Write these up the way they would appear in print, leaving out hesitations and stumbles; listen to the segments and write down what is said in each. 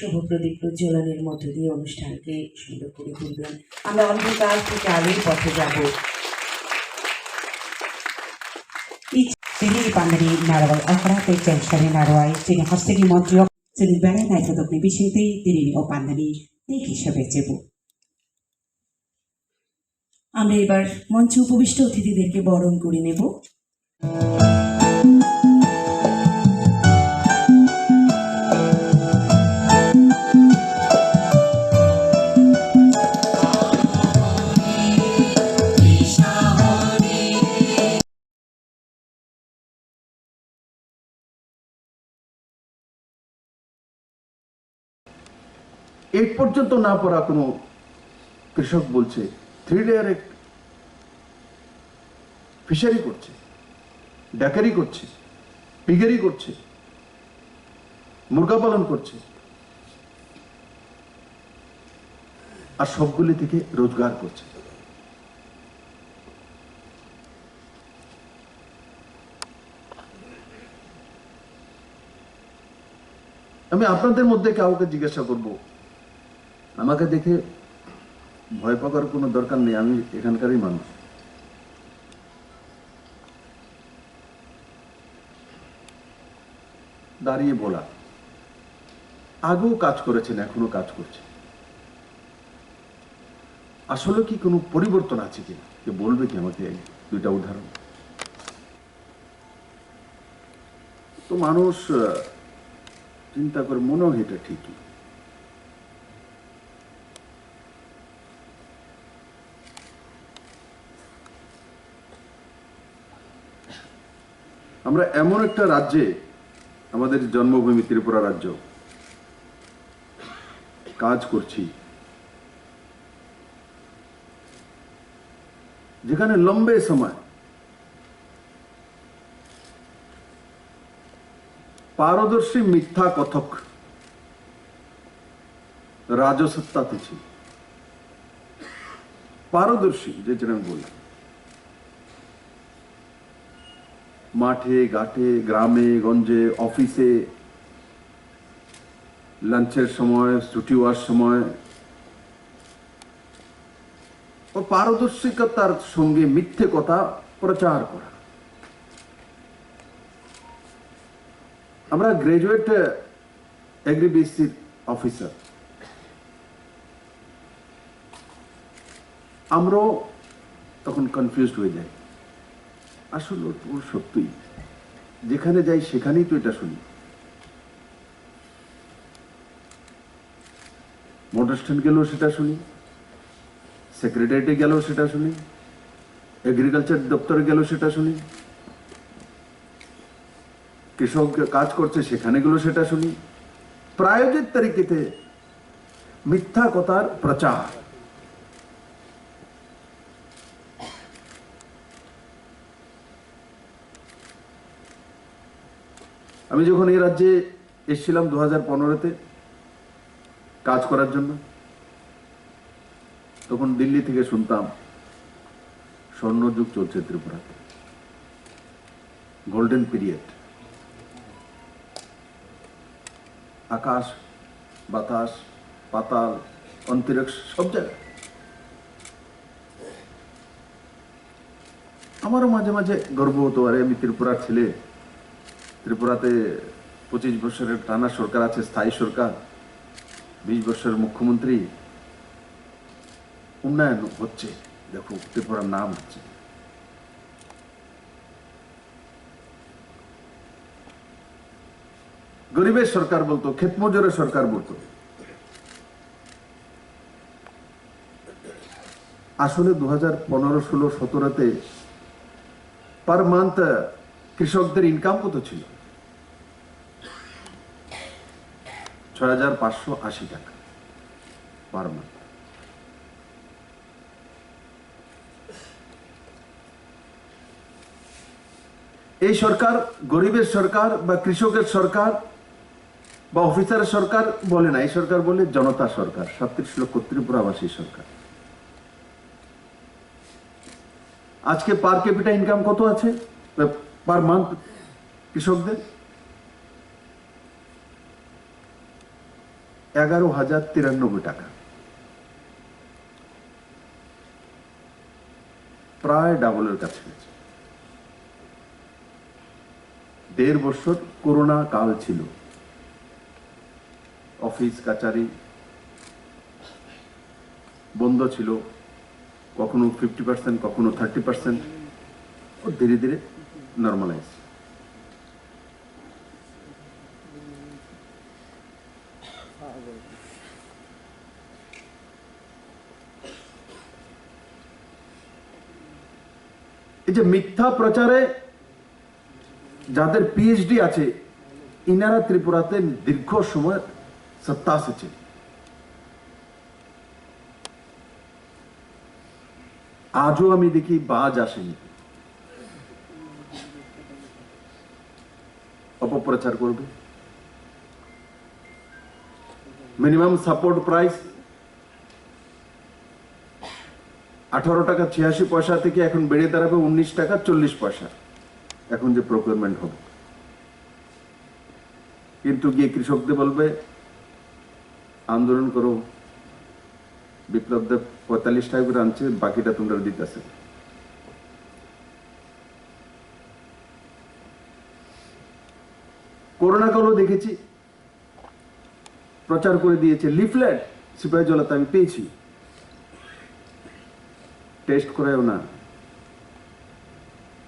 শুভ প্রদীপ প্রজ্বলনের মধ্য দিয়ে অনুষ্ঠানকে সুন্দর করে তুলবেন। আমরা অন্ধকার থেকে আলোর পথে যাব। Sini pandai narawai akra te cengkari narawai sini hastigi montio sini bere naik untuk ni bisinti diri ni opandani teki sebecebu. আমরা এবার মঞ্চে উপবিষ্ট অতিথিদেরকে বরণ করে নেব। এই পর্যন্ত না পড়া কোনো কৃষক বলছে 3 লেয়ারে ফিশারি করছে, ডাকারি করছে, পিগারি করছে, মুরগা পালন করছে, আর সবগুলি থেকে রোজগার করছে। আমি আপনাদের মধ্যে কাউকে জিজ্ঞাসা করব, আমাকে দেখে ভয় পাওয়ার কোনো দরকার নেই, আমি এখানকারই মানুষ। দাঁড়িয়ে বলা, আগেও কাজ করেছেন, এখনো কাজ করছে, আসলে কি কোনো পরিবর্তন আছে কিনা কে বলবে কি আমাকে? দুইটা উদাহরণ। তো মানুষ চিন্তা করে মনে হয় এটা ঠিকই। আমরা এমন একটা রাজ্যে, আমাদের জন্মভূমি ত্রিপুরা রাজ্য, কাজ করছি যেখানে লম্বে সময় পারদর্শী মিথ্যা কথক রাজসত্তাতে ছিল। পারদর্শী যেটা আমি বললাম, মাঠে ঘাটে, গ্রামে গঞ্জে, অফিসে, লাঞ্চের সময়, ছুটি হওয়ার সময়, ও পারদর্শিকতার সঙ্গে মিথ্যে কথা প্রচার করা। আমরা গ্রাজুয়েট এগ্রিবিসি অফিসার, আমরাও তখন কনফিউজড হয়ে যাই। আসলে সত্যি যেখানে যাই সেখানেই তো এটা শুনি। মোটর স্ট্যান্ড গেলেও সেটা শুনি, সেক্রেটারিয়েটে গেলেও সেটা শুনি, এগ্রিকালচার দপ্তরে গেলেও সেটা শুনি, কৃষক কাজ করছে সেখানে গেলেও সেটা শুনি। প্রায়োজিত তরিকেতে মিথ্যা কথার প্রচার। আমি যখন এই রাজ্যে এসেছিলাম 2015-তে কাজ করার জন্য, তখন দিল্লি থেকে শুনতাম স্বর্ণযুগ চলছে ত্রিপুরাতে, গোল্ডেন পিরিয়ড। আকাশ, বাতাস, পাতাল, অন্তরিক্ষ সব জায়গায়। আমারও মাঝে মাঝে গর্ব হতো, আরে আমি ত্রিপুরার ছেলে, ত্রিপুরাতে 25 বছরের টানা সরকার আছে, স্থায়ী সরকার, 20 বছরের মুখ্যমন্ত্রী, উন্নয়ন হচ্ছে, দেখো ত্রিপুরার নাম হচ্ছে। গরিবের সরকার বলতো, ক্ষেতমজুরের সরকার বলতো। আসলে 2015-16-17-তে পার মান্থ কৃষকদের ইনকাম কত ছিল? 6,580 টাকা পার মান্থ। এই সরকার গরিবের সরকার বা কৃষকের সরকার বা অফিসারের সরকার বলে না, এই সরকার বলে জনতা সরকার, 37 লক্ষ ত্রিপুরাবাসী সরকার। আজকে পার ক্যাপিটা ইনকাম কত আছে পার মান্থ কৃষকদের? 11,093 টাকা, প্রায় ডাবলের কাছে গেছে। 1.5 বছর করোনা কাল ছিল, অফিস কাচারি বন্ধ ছিল, কখনো 50%, কখনো 30%, ও ধীরে ধীরে নর্মালাইজ। এই যে মিথ্যা প্রচারে যাদের পিএইচডি আছে, ইনারা ত্রিপুরাতে দীর্ঘ সময় সত্তা আছে। আজও আমি দেখি বাজ আসেনি, অপপ্রচার করবে। মিনিমাম সাপোর্ট প্রাইস 18 টাকা 86 পয়সা থেকে এখন বেড়ে দাঁড়াবে 19 টাকা 40 পয়সা, এখন যে প্রকিউরমেন্ট হবে। কিন্তু গিয়ে কৃষকদের বলবে আন্দোলন করো, বিপ্লবদের 45 টাকা করে আনছে, বাকিটা তোমরা দিতেছে। করোনা কালও দেখেছি, প্রচার করে দিয়েছে, লিফলেট সিপাহী জলাতে আমি পেয়েছি, টেস্ট করেও না,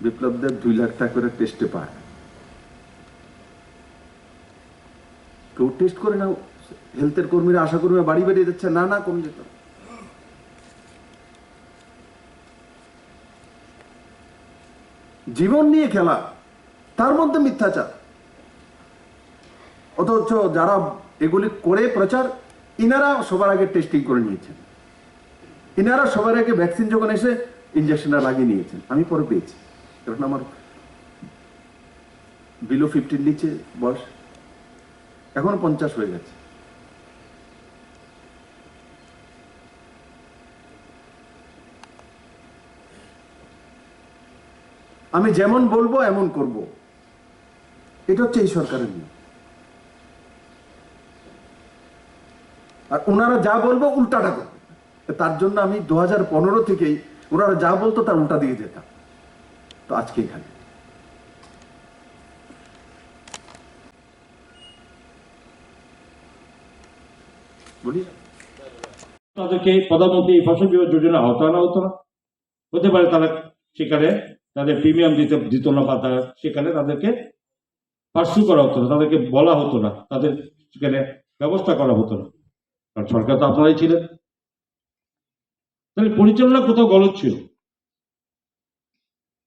বিপ্লবদের 2 লাখ টাকা করে টেস্টে পায়। কেউ টেস্ট করে না, হেলথের কর্মীরা, আশা কর্মীরা বাড়ি বেরিয়ে যাচ্ছে, না না কমে যেত। জীবন নিয়ে খেলা, তার মধ্যে মিথ্যাচার। অথচ যারা এগুলি করে প্রচার, ইনারা সবার আগে টেস্টিং করে নিয়েছেন, ইনারা সবার আগে ভ্যাকসিন যখন এসে ইঞ্জেকশনটা লাগিয়ে নিয়েছেন। আমি পরে পেয়েছি, কারণ আমার বিলো 50 নিচে বয়স, এখন 50 হয়ে গেছে। আমি যেমন বলবো এমন করব, এটা হচ্ছে এই সরকারের নিয়ম। আর ওনারা যা বলবো উল্টাটা করবে। তার জন্য আমি 2015 থেকেই ওনারা যা বলতো তার উল্টা দিয়ে যেতাম। তো আজকে এখানে বলি, তাদেরকে প্রধানমন্ত্রী ফসল বীমা যোজনা আওতা আনা হতো না। হতে পারে তারা সেখানে তাদের প্রিমিয়াম দিত না, বা তারা সেখানে তাদেরকে পার্সু করা হতো না, তাদেরকে বলা হতো না, তাদের সেখানে ব্যবস্থা করা হতো না, কারণ সরকার তো আপনারাই ছিলেন। তাহলে পরিচালনা কোথাও গলদ ছিল,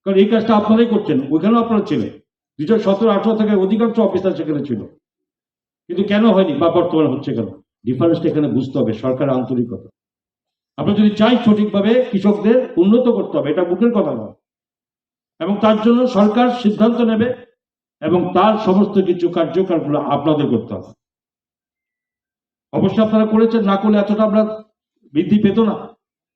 কারণ এই কাজটা আপনারাই করছেন, ওইখানেও আপনারা ছিলেন। 2017-18 থেকে অধিকাংশ অফিসার সেখানে ছিল, কিন্তু কেন হয়নি বা বর্তমানে হচ্ছে কেন? ডিফারেন্সটা এখানে বুঝতে হবে, সরকারের আন্তরিকতা। আমরা যদি চাই সঠিকভাবে কৃষকদের উন্নত করতে হবে, এটা মুখের কথা নয়, এবং তার জন্য সরকার সিদ্ধান্ত নেবে এবং তার সমস্ত কিছু কার্যকরগুলো আপনাদের করতে হবে। অবশ্যই আপনারা করেছেন, না করলে এতটা আমরা বৃদ্ধি পেত না।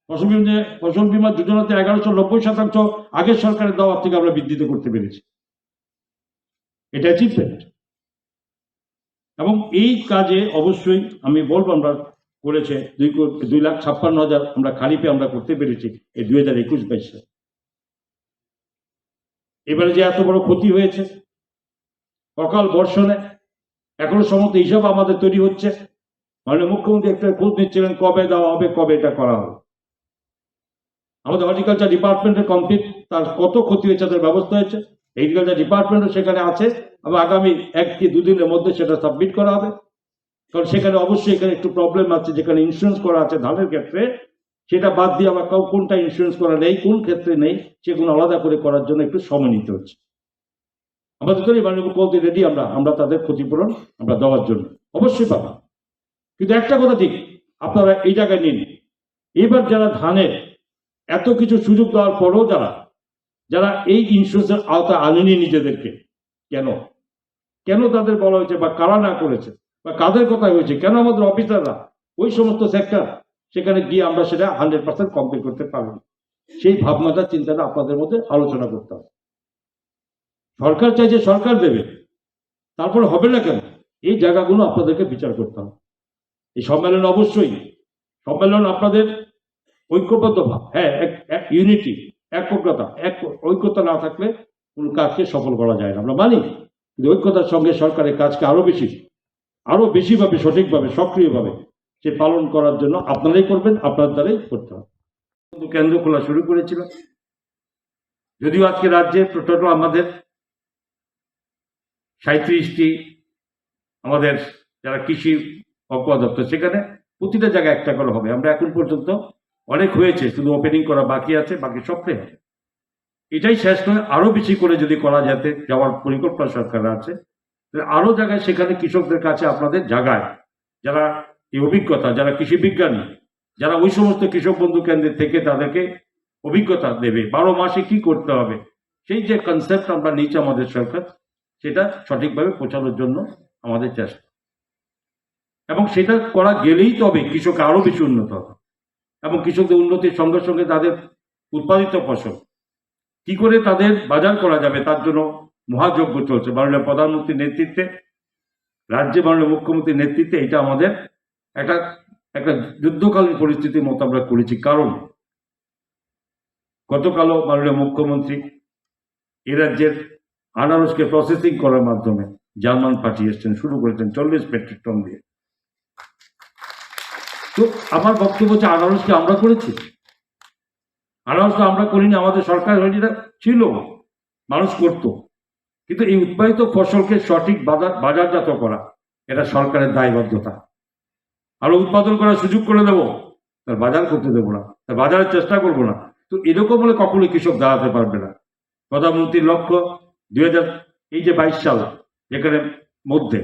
ফসল বীমা যোজনাতে 1190% আগের সরকারের দেওয়ার থেকে আমরা বৃদ্ধিতে করতে পেরেছি, এটা অ্যাচিভমেন্ট। এবং এই কাজে অবশ্যই আমি বলবো আমরা করেছে 2,56,000 আমরা খারিফে আমরা করতে পেরেছি এই 2021-22 সালে। এবারে যে এত বড় ক্ষতি হয়েছে অকাল বর্ষণে, এখনো সমস্ত হিসাব আমাদের তৈরি হচ্ছে। মাননীয় মুখ্যমন্ত্রী একটা খোঁজ নিচ্ছিলেন কবে দেওয়া হবে, কবে এটা করা হবে। আমাদের হর্টিকালচার ডিপার্টমেন্টের কমপ্লিট তার কত ক্ষতি হয়েছে তার ব্যবস্থা হয়েছে, এগ্রিকালচার ডিপার্টমেন্টও সেখানে আছে, এবং আগামী 1 কি 2 দিনের মধ্যে সেটা সাবমিট করা হবে। কারণ সেখানে অবশ্যই এখানে একটু প্রবলেম আছে, যেখানে ইন্স্যুরেন্স করা আছে ধানের ক্ষেত্রে, সেটা বাদ দিয়ে আবার কোনটা ইন্স্যুরেন্স করা নেই, কোন ক্ষেত্রে নেই, সেগুলো আলাদা করে করার জন্য একটু সময় নিতে হচ্ছে। আমাদের তো মাননীয় মুখ্যমন্ত্রী রেডি, আমরা তাদের ক্ষতিপূরণ আমরা দেওয়ার জন্য অবশ্যই পাবো। কিন্তু একটা কথা ঠিক, আপনারা এই জায়গায় নিন, এবার যারা ধানের এত কিছু সুযোগ দেওয়ার পরেও যারা এই ইন্স্যুরেন্সের আওতায় আনেনি নিজেদেরকে, কেন তাদের বলা হয়েছে, বা কারা না করেছে, বা কাদের কথা হয়েছে, কেন আমাদের অফিসাররা ওই সমস্ত সেক্টর সেখানে গিয়ে আমরা সেটা 100% কমপ্লিট করতে পারবো? সেই ভাবনাটা চিন্তাটা আপনাদের মধ্যে আলোচনা করতে হবে। সরকার চাইছে সরকার দেবে, তারপরে হবে না কেন? এই জায়গাগুলো আপনাদেরকে বিচার করতে হবে। এই সম্মেলন অবশ্যই সম্মেলন আপনাদের ঐক্যবদ্ধ ভাব, হ্যাঁ, এক ইউনিটি, একগ্রতা, ঐক্যতা না থাকলে কোনো কাজকে সফল করা যায় না, আমরা মানি। কিন্তু ঐক্যতার সঙ্গে সরকারের কাজকে আরো বেশিভাবে, সঠিকভাবে, সক্রিয়ভাবে সে পালন করার জন্য আপনারাই করবেন, আপনার দ্বারাই করতে হবে। কেন্দ্র খোলা শুরু করেছিল, যদিও আজকে রাজ্যে টোটাল আমাদের 37টি আমাদের যারা কৃষি অধিদপ্তর, সেখানে প্রতিটা জায়গায় একটা করে হবে। আমরা এখন পর্যন্ত অনেক হয়েছে, শুধু ওপেনিং করা বাকি আছে, বাকি সবটাই হবে। এটাই শেষ নয়, আরো বেশি করে যদি করা যেতে যাওয়ার পরিকল্পনা সরকার আছে, আরো জায়গায় সেখানে কৃষকদের কাছে আপনাদের জায়গায় যারা এই অভিজ্ঞতা, যারা কৃষি বিজ্ঞানী, যারা ওই সমস্ত কৃষক বন্ধু কেন্দ্রের থেকে তাদেরকে অভিজ্ঞতা দেবে 12 মাসে কি করতে হবে, সেই যে কনসেপ্ট আমরা নিচ্ছি আমাদের সরকার, সেটা সঠিকভাবে পৌঁছানোর জন্য আমাদের চেষ্টা, এবং সেটা করা গেলেই তবে কৃষক আরো বেশি উন্নত হবে। এবং কৃষকদের উন্নতির সঙ্গে সঙ্গে তাদের উৎপাদিত ফসল কি করে তাদের বাজার করা যাবে, তার জন্য মহাযজ্ঞ চলছে মাননীয় প্রধানমন্ত্রীর নেতৃত্বে, রাজ্যে মাননীয় মুখ্যমন্ত্রীর নেতৃত্বে। এটা আমাদের একটা যুদ্ধকালীন পরিস্থিতির মতো আমরা করেছি, কারণ গতকালও মাননীয় মুখ্যমন্ত্রী এ রাজ্যের আনারসকে প্রসেসিং করার মাধ্যমে জার্মান পাঠিয়ে এসছেন, শুরু করেছেন 40 মেট্রিক টন দিয়ে। তো আমার বক্তব্য হচ্ছে, আনারসকে আমরা করেছি, আনারস তো আমরা করিনি, আমাদের সরকার যেটা ছিল মানুষ করত, কিন্তু এই উৎপাদিত ফসলকে সঠিক বাজারজাত করা এটা সরকারের দায়বদ্ধতা। আরো উৎপাদন করার সুযোগ করে দেবো, তার বাজার করতে দেবো না, তার বাজারের চেষ্টা করবো না। তো এরকম হলে কখনোই কৃষক দাঁড়াতে পারবে না। প্রধানমন্ত্রীর লক্ষ্য 2022 সাল, যেখানে মধ্যে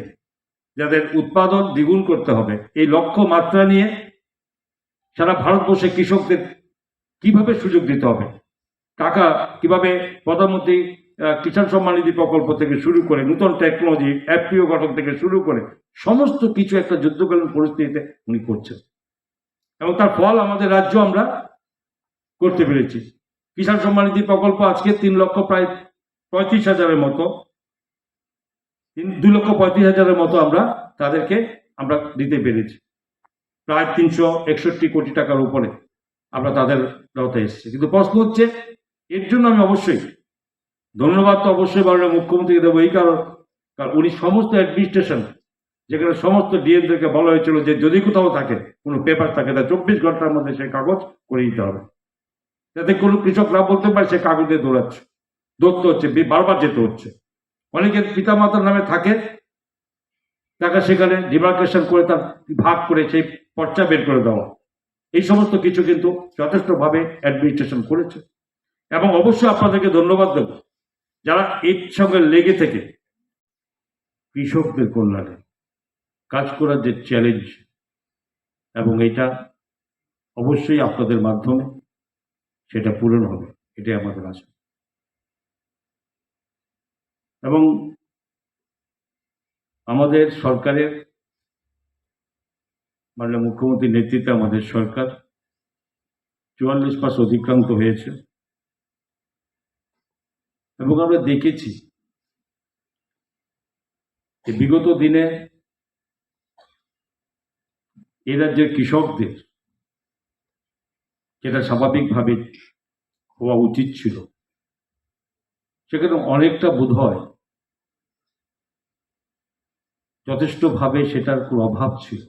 যাদের উৎপাদন দ্বিগুণ করতে হবে, এই লক্ষ্য মাত্রা নিয়ে সারা ভারতবর্ষে কৃষকদের কিভাবে সুযোগ দিতে হবে, টাকা কিভাবে প্রধানমন্ত্রী কিষাণ সম্মান নিধি প্রকল্প থেকে শুরু করে নতুন টেকনোলজি এফপিও গঠন থেকে শুরু করে সমস্ত কিছু একটা যুদ্ধকালীন পরিস্থিতিতে উনি করছেন, এবং তার ফল আমাদের রাজ্য আমরা করতে পেরেছি। কিষাণ সম্মান নিধি প্রকল্প আজকে 3,35,000-এর মতো, 2,35,000-এর মতো আমরা তাদেরকে দিতে পেরেছি। প্রায় 361 কোটি টাকার উপরে আমরা তাদের লতে এসেছি। কিন্তু প্রশ্ন হচ্ছে, এর জন্য আমি অবশ্যই ধন্যবাদ তো অবশ্যই মাননীয় মুখ্যমন্ত্রীকে দেবো, এই কারণ উনি সমস্ত অ্যাডমিনিস্ট্রেশন, যেখানে সমস্ত ডিএমদেরকে বলা হয়েছিল যে যদি কোথাও থাকে কোনো পেপার থাকে, তা 24 ঘন্টার মধ্যে সেই কাগজ করে দিতে হবে, যাতে কোনো কৃষক না বলতে পারে সে কাগজে দৌড়তে হচ্ছে, বারবার যেতে হচ্ছে। অনেকের পিতামাতার নামে থাকে, টাকা সেখানে ডিমার্কেশন করে তার ভাগ করে সেই পর্চা বের করে দেওয়া, এই সমস্ত কিছু কিন্তু যথেষ্টভাবে অ্যাডমিনিস্ট্রেশন করেছে। এবং অবশ্যই আপনাদেরকে ধন্যবাদ দেব যারা এর সঙ্গে লেগে থেকে কৃষকদের কল্যাণে কাজ করার যে চ্যালেঞ্জ, এবং এটা অবশ্যই আপনাদের মাধ্যমে সেটা পূরণ হবে, এটাই আমাদের আশা। এবং আমাদের সরকারের মাননীয় মুখ্যমন্ত্রীর নেতৃত্বে আমাদের সরকার 44 মাস অতিক্রান্ত হয়েছে, এবং আমরা দেখেছি যে বিগত দিনে এ রাজ্যের কৃষকদের যেটা স্বাভাবিকভাবে হওয়া উচিত ছিল, সেখানে অনেকটা বোধ হয় যথেষ্টভাবে সেটার কোনো অভাব ছিল।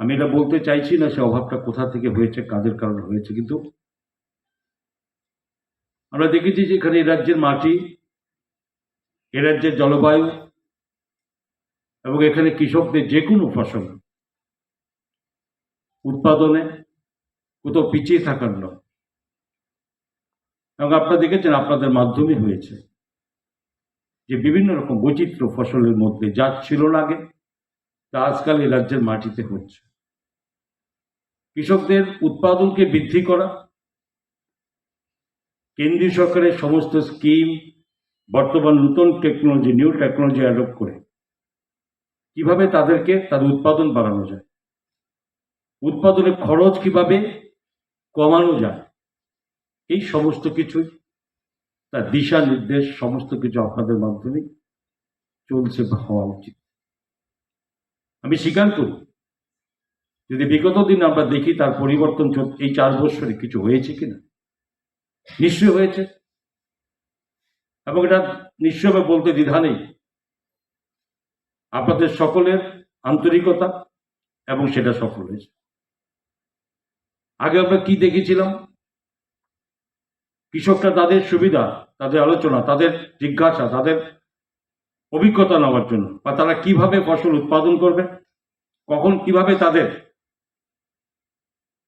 আমি এটা বলতে চাইছি না সে অভাবটা কোথা থেকে হয়েছে, কাদের কারণে হয়েছে, কিন্তু আমরা দেখেছি যে এখানে এ রাজ্যের মাটি, এ রাজ্যের জলবায়ু, এবং এখানে কৃষকদের যে কোনো ফসল উৎপাদনে কোথাও পিছিয়ে থাকার নয়। এবং আপনারা দেখেছেন আপনাদের মাধ্যমে হয়েছে যে বিভিন্ন রকম বৈচিত্র্য ফসলের মধ্যে যা ছিল না আগে, তা আজকাল এই রাজ্যের মাটিতে হচ্ছে। কৃষকদের উৎপাদনকে বৃদ্ধি করা, কেন্দ্রীয় সরকারের সমস্ত স্কিম, বর্তমান নতুন টেকনোলজি, নিউ টেকনোলজি অ্যাডপ্ট করে কিভাবে তাদেরকে তাদের উৎপাদন বাড়ানো যায়, উৎপাদনের খরচ কিভাবে কমানো যায়, এই সমস্ত কিছু তার দিশা নির্দেশ সমস্ত কিছু আপনাদের মাধ্যমে চলছে বা হওয়া উচিত। আমি স্বীকার করি যদি বিগত দিন আমরা দেখি তার পরিবর্তন এই 4 বছরে কিছু হয়েছে কিনা, নিশ্চয় হয়েছে, এবং এটা নিশ্চয়ভাবে বলতে দ্বিধা নেই। আপনাদের সকলের আন্তরিকতা এবং সেটা সফল হয়েছে। আগে আমরা কি দেখেছিলাম, কৃষকরা তাদের সুবিধা, তাদের আলোচনা, তাদের জিজ্ঞাসা, তাদের অভিজ্ঞতা নেওয়ার জন্য, বা তারা কিভাবে ফসল উৎপাদন করবে, কখন কিভাবে তাদের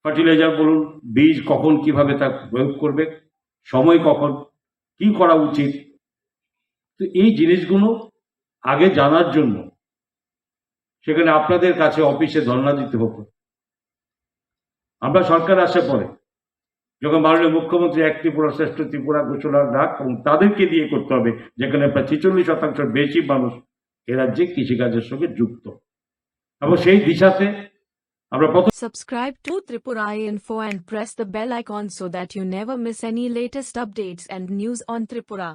ফার্টিলাইজার বলুন, বীজ কখন কিভাবে তা প্রয়োগ করবে, সময় কখন, কি করা উচিত, তো এই জিনিসগুলো আগে জানার জন্য সেখানে আপনাদের কাছে অফিসে ধর্ণা দিতে হতো। আমরা সরকার আসার পরে যখন মাননীয় মুখ্যমন্ত্রী এক ত্রিপুরা শ্রেষ্ঠ ত্রিপুরা ঘোষণার ডাক, এবং তাদেরকে দিয়ে করতে হবে যেখানে প্রায় 46% বেশি মানুষ এ রাজ্যে কৃষিকাজের সঙ্গে যুক্ত, এবং সেই দিশাতে আমরা প্রথম Subscribe to Tripura Info and press the bell icon so that you never miss any latest updates and news on Tripura.